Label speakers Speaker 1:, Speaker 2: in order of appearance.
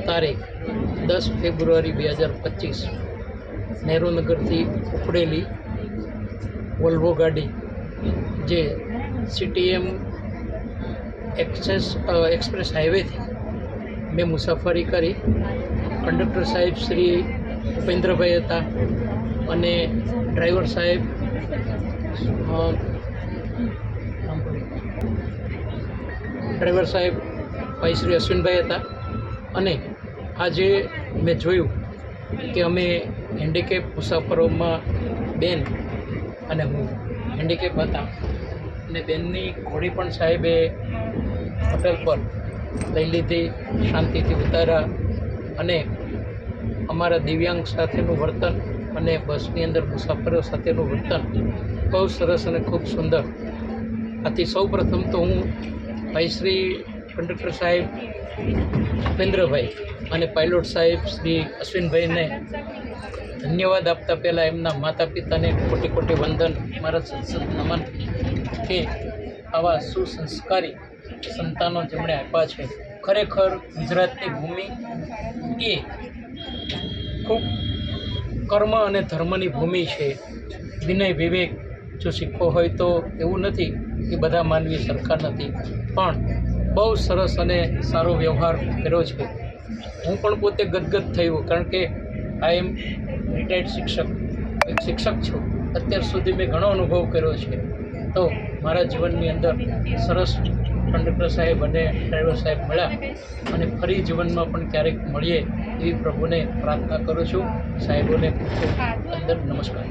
Speaker 1: તારીખ 10 ફેબ્રુઆરી 2025 નહેરુનગરથી ઉપડેલી વોલ્વો ગાડી જે CTM એક્સપ્રેસ હાઈવેથી મેં મુસાફરી કરી. કંડક્ટર સાહેબ શ્રી ઉપેન્દ્રભાઈ હતા અને ડ્રાઈવર સાહેબ ભાઈ શ્રી અશ્વિનભાઈ હતા. અને આજે મેં જોયું કે અમે હેન્ડીકેપ મુસાફરોમાં બેન અને હું હેન્ડીકેપ હતા અને બેનની ઘોડી પણ સાહેબે હોટલ પર લઈ લીધી, શાંતિથી ઉતાર્યા. અને અમારા દિવ્યાંગ સાથેનું વર્તન અને બસની અંદર મુસાફરો સાથેનું વર્તન બહુ સરસ અને ખૂબ સુંદર. આથી સૌ પ્રથમ તો હું ભાઈ શ્રી કંડક્ટર સાહેબ ઉપેન્દ્રભાઈ અને પાયલોટ સાહેબ શ્રી અશ્વિનભાઈને ધન્યવાદ આપતા પહેલાં એમના માતા પિતાને કોટી કોટી વંદન, મારા સત્સંગ નમન કે આવા સુસંસ્કારી સંતાનો જેમણે આપ્યા છે. ખરેખર ગુજરાતની ભૂમિ એ ખૂબ કર્મ અને ધર્મની ભૂમિ છે. વિનય વિવેક જો શીખવો હોય તો એવું નથી કે બધા માનવી સરખા નથી, પણ બહુ સરસ અને સારો વ્યવહાર કર્યો છે. હું પણ પોતે ગદગદ થયું, કારણ કે આઈ એમ રિટાયર્ડ એક શિક્ષક છું. અત્યાર સુધી મેં ઘણો અનુભવ કર્યો છે. તો મારા જીવનની અંદર સરસ કંડક્ટર સાહેબ અને ડ્રાઈવર સાહેબ મળ્યા અને ફરી જીવનમાં પણ ક્યારેક મળીએ એવી પ્રભુને પ્રાર્થના કરું છું. સાહેબોને ખૂબ ખૂબ અંદર નમસ્કાર.